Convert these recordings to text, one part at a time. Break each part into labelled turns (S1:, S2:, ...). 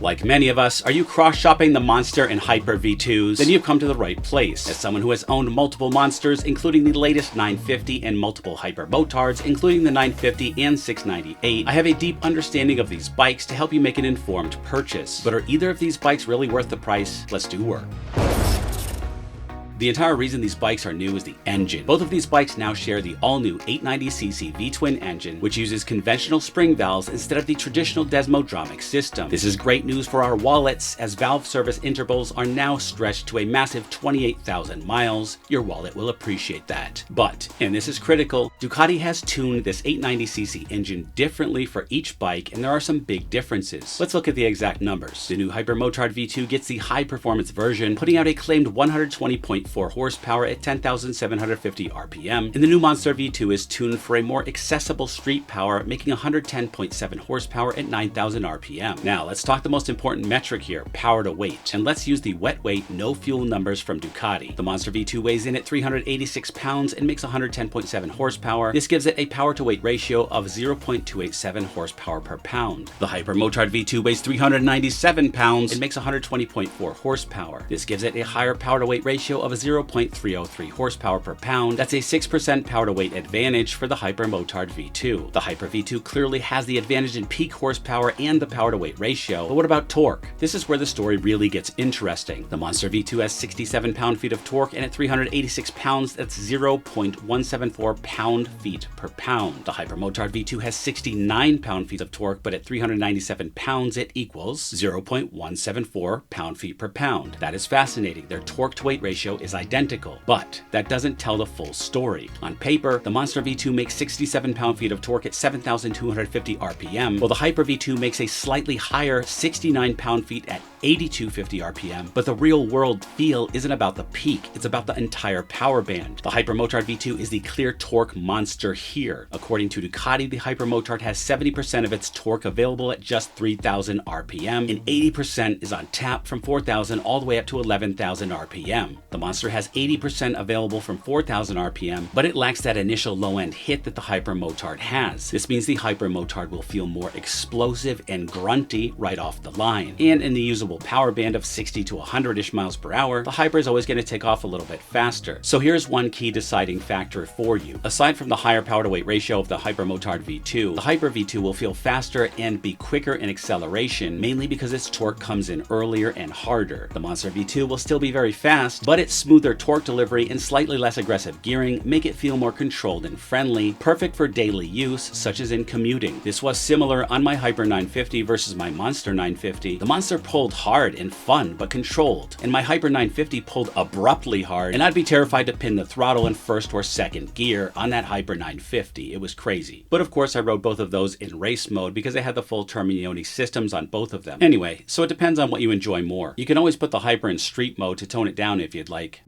S1: Like many of us, are you cross-shopping the Monster and Hyper V2s? Then you've come to the right place. As someone who has owned multiple Monsters, including the latest 950 and multiple Hypermotards, including the 950 and 698, I have a deep understanding of these bikes to help you make an informed purchase. But are either of these bikes really worth the price? Let's do work. The entire reason these bikes are new is the engine. Both of these bikes now share the all-new 890cc V-twin engine, which uses conventional spring valves instead of the traditional desmodromic system. This is great news for our wallets, as valve service intervals are now stretched to a massive 28,000 miles. Your wallet will appreciate that. But, and this is critical, Ducati has tuned this 890cc engine differently for each bike, and there are some big differences. Let's look at the exact numbers. The new Hypermotard V2 gets the high-performance version, putting out a claimed 120.4 horsepower at 10,750 RPM, and the new Monster V2 is tuned for a more accessible street power, making 110.7 horsepower at 9,000 RPM. Now, let's talk the most important metric here, power to weight. And let's use the wet weight, no fuel numbers from Ducati. The Monster V2 weighs in at 386 pounds and makes 110.7 horsepower. This gives it a power to weight ratio of 0.287 horsepower per pound. The Hypermotard V2 weighs 397 pounds and makes 120.4 horsepower. This gives it a higher power to weight ratio of 0.303 horsepower per pound. That's a 6% power to weight advantage for the Hypermotard V2. The Hyper V2 clearly has the advantage in peak horsepower and the power to weight ratio, but what about torque? This is where the story really gets interesting. The Monster V2 has 67 pound-feet of torque, and at 386 pounds, that's 0.174 pound-feet per pound. The Hypermotard V2 has 69 pound-feet of torque, but at 397 pounds, it equals 0.174 pound-feet per pound. That is fascinating. Their torque to weight ratio is identical, but that doesn't tell the full story. On paper, the Monster V2 makes 67 pound-feet of torque at 7,250 RPM, while the Hyper V2 makes a slightly higher 69 pound-feet at 8,250 RPM, but the real-world feel isn't about the peak, it's about the entire power band. The Hypermotard V2 is the clear torque monster here. According to Ducati, the Hypermotard has 70% of its torque available at just 3,000 RPM, and 80% is on tap from 4,000 all the way up to 11,000 RPM. The Monster has 80% available from 4,000 RPM, but it lacks that initial low-end hit that the Hypermotard has. This means the Hypermotard will feel more explosive and grunty right off the line. And in the usable power band of 60 to 100-ish miles per hour, the Hyper is always going to take off a little bit faster. So here's one key deciding factor for you. Aside from the higher power to weight ratio of the Hypermotard V2, the Hyper V2 will feel faster and be quicker in acceleration, mainly because its torque comes in earlier and harder. The Monster V2 will still be very fast, but its smoother torque delivery and slightly less aggressive gearing make it feel more controlled and friendly, perfect for daily use, such as in commuting. This was similar on my Hyper 950 versus my Monster 950. The Monster pulled hard and fun, but controlled, and my Hyper 950 pulled abruptly hard, and I'd be terrified to pin the throttle in first or second gear on that Hyper 950. It was crazy. But of course, I rode both of those in race mode because they had the full Terminioni systems on both of them. Anyway, so it depends on what you enjoy more. You can always put the Hyper in street mode to tone it down if you'd like.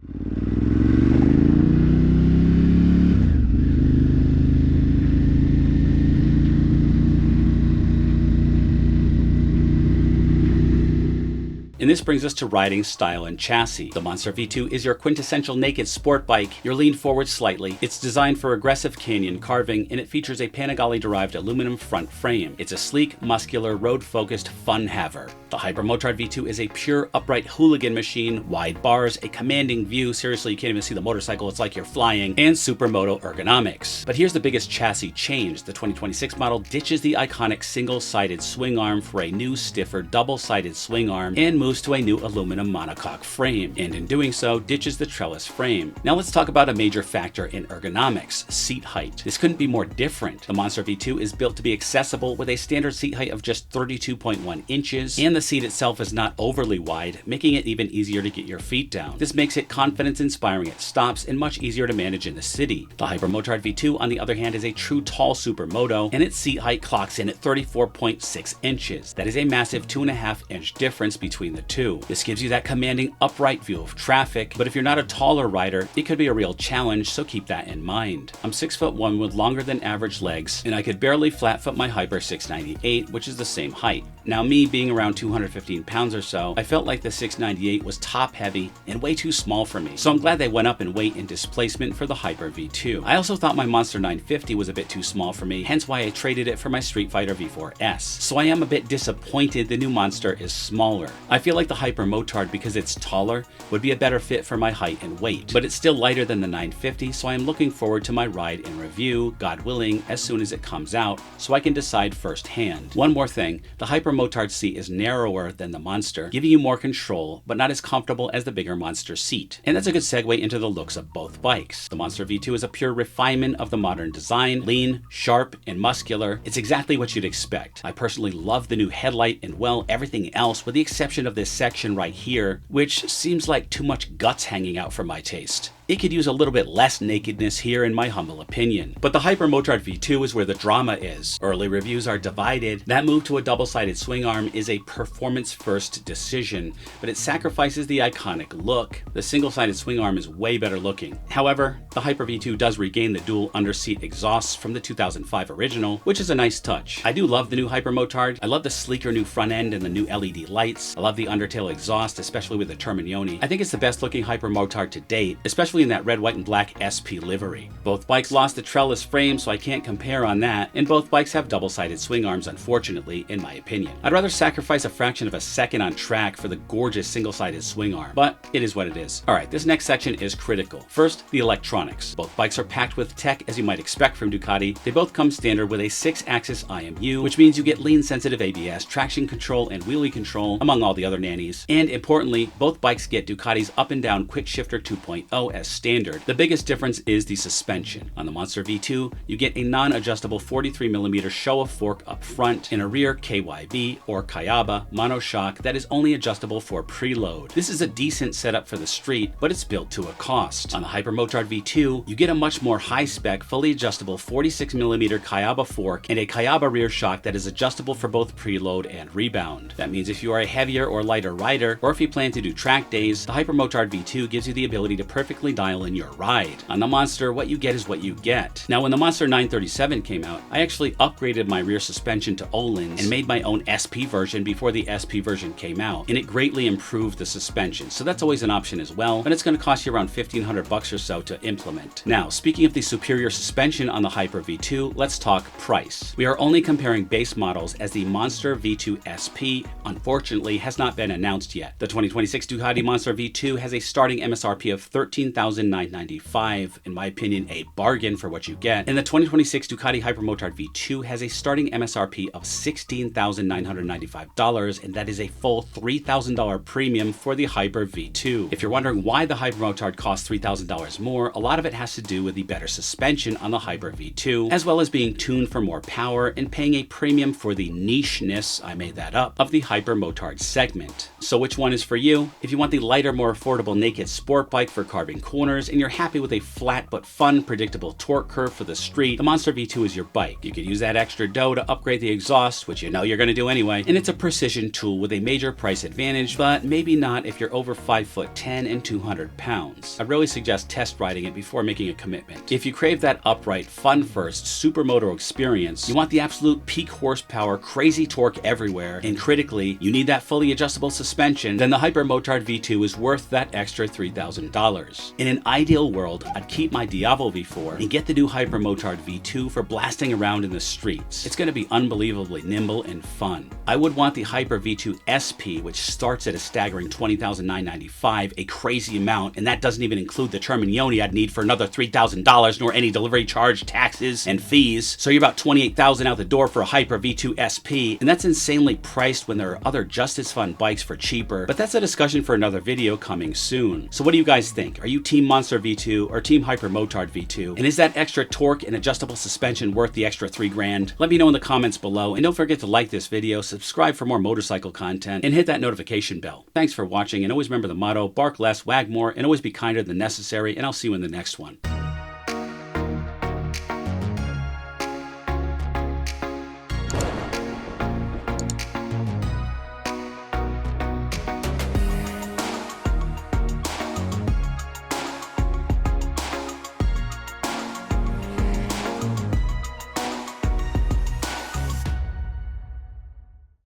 S1: And this brings us to riding style and chassis. The Monster V2 is your quintessential naked sport bike. You're leaned forward slightly. It's designed for aggressive canyon carving, and it features a Panigale-derived aluminum front frame. It's a sleek, muscular, road-focused fun-haver. The Hypermotard V2 is a pure upright hooligan machine, wide bars, a commanding view, seriously you can't even see the motorcycle, it's like you're flying, and supermoto ergonomics. But here's the biggest chassis change. The 2026 model ditches the iconic single-sided swing arm for a new, stiffer, double-sided swing arm, and moves to a new aluminum monocoque frame, and in doing so, ditches the trellis frame. Now let's talk about a major factor in ergonomics, seat height. This couldn't be more different. The Monster V2 is built to be accessible with a standard seat height of just 32.1 inches, and the seat itself is not overly wide, making it even easier to get your feet down. This makes it confidence-inspiring at stops and much easier to manage in the city. The Hypermotard V2, on the other hand, is a true tall supermoto, and its seat height clocks in at 34.6 inches. That is a massive 2.5-inch difference between the two. This gives you that commanding upright view of traffic, but if you're not a taller rider, it could be a real challenge, so keep that in mind. I'm 6'1" with longer than average legs, and I could barely flat foot my Hyper 698, which is the same height. Now me being around 215 pounds or so, I felt like the 698 was top heavy and way too small for me. So I'm glad they went up in weight and displacement for the Hyper V2. I also thought my Monster 950 was a bit too small for me, hence why I traded it for my Street Fighter V4S. So I am a bit disappointed the new Monster is smaller. I feel like the Hypermotard, because it's taller, would be a better fit for my height and weight, but it's still lighter than the 950, so I am looking forward to my ride and review, God willing, as soon as it comes out, so I can decide firsthand. One more thing, the Hypermotard seat is narrower than the Monster, giving you more control, but not as comfortable as the bigger Monster seat. And that's a good segue into the looks of both bikes. The Monster V2 is a pure refinement of the modern design, lean, sharp, and muscular. It's exactly what you'd expect. I personally love the new headlight and, well, everything else with the exception of this section right here, which seems like too much guts hanging out for my taste. It could use a little bit less nakedness here in my humble opinion. But the Hypermotard V2 is where the drama is. Early reviews are divided. That move to a double-sided swing arm is a performance-first decision, but it sacrifices the iconic look. The single-sided swing arm is way better looking. However, the Hyper V2 does regain the dual underseat exhausts from the 2005 original, which is a nice touch. I do love the new Hypermotard. I love the sleeker new front end and the new LED lights. I love the undertail exhaust, especially with the Terminioni. I think it's the best looking Hypermotard to date, especially in that red, white, and black SP livery. Both bikes lost the trellis frame, so I can't compare on that, and both bikes have double-sided swing arms, unfortunately, in my opinion. I'd rather sacrifice a fraction of a second on track for the gorgeous single-sided swing arm, but it is what it is. Alright, this next section is critical. First, the electronics. Both bikes are packed with tech, as you might expect from Ducati. They both come standard with a 6-axis IMU, which means you get lean-sensitive ABS, traction control, and wheelie control, among all the other nannies. And importantly, both bikes get Ducati's up and down quick shifter 2.0 as standard. The biggest difference is the suspension. On the Monster V2, you get a non-adjustable 43mm Showa fork up front and a rear KYB or Kayaba monoshock that is only adjustable for preload. This is a decent setup for the street, but it's built to a cost. On the Hypermotard V2, you get a much more high-spec, fully adjustable 46mm Kayaba fork and a Kayaba rear shock that is adjustable for both preload and rebound. That means if you are a heavier or lighter rider, or if you plan to do track days, the Hypermotard V2 gives you the ability to perfectly dial in your ride. On the Monster, what you get is what you get. Now, when the Monster 937 came out, I actually upgraded my rear suspension to Öhlins and made my own SP version before the SP version came out, and it greatly improved the suspension, so that's always an option as well, but it's going to cost you around $1,500 or so to implement. Now, speaking of the superior suspension on the Hyper V2, let's talk price. We are only comparing base models as the Monster V2 SP, unfortunately, has not been announced yet. The 2026 Ducati Monster V2 has a starting MSRP of $13,995, in my opinion, a bargain for what you get. And the 2026 Ducati Hypermotard V2 has a starting MSRP of $16,995, and that is a full $3,000 premium for the Hyper V2. If you're wondering why the Hypermotard costs $3,000 more, a lot of it has to do with the better suspension on the Hyper V2, as well as being tuned for more power and paying a premium for the nicheness, I made that up, of the Hypermotard segment. So which one is for you? If you want the lighter, more affordable naked sport bike for carving corners, and you're happy with a flat but fun, predictable torque curve for the street, the Monster V2 is your bike. You could use that extra dough to upgrade the exhaust, which you know you're going to do anyway, and it's a precision tool with a major price advantage, but maybe not if you're over 5'10" and 200 pounds. I'd really suggest test riding it before making a commitment. If you crave that upright, fun-first, supermoto experience, you want the absolute peak horsepower, crazy torque everywhere, and critically, you need that fully adjustable suspension, then the Hypermotard V2 is worth that extra $3,000. In an ideal world, I'd keep my Diavo V4 and get the new Hypermotard V2 for blasting around in the streets. It's going to be unbelievably nimble and fun. I would want the Hyper V2 SP, which starts at a staggering $20,995, a crazy amount, and that doesn't even include the Terminioni I'd need for another $3,000, nor any delivery charge, taxes, and fees. So you're about $28,000 out the door for a Hyper V2 SP, and that's insanely priced when there are other just as fun bikes for cheaper, but that's a discussion for another video coming soon. So what do you guys think? Are you Team Monster V2 or Team Hypermotard V2? And is that extra torque and adjustable suspension worth the extra $3,000? Let me know in the comments below, and don't forget to like this video, subscribe for more motorcycle content, and hit that notification bell. Thanks for watching, and always remember the motto, bark less, wag more, and always be kinder than necessary, and I'll see you in the next one.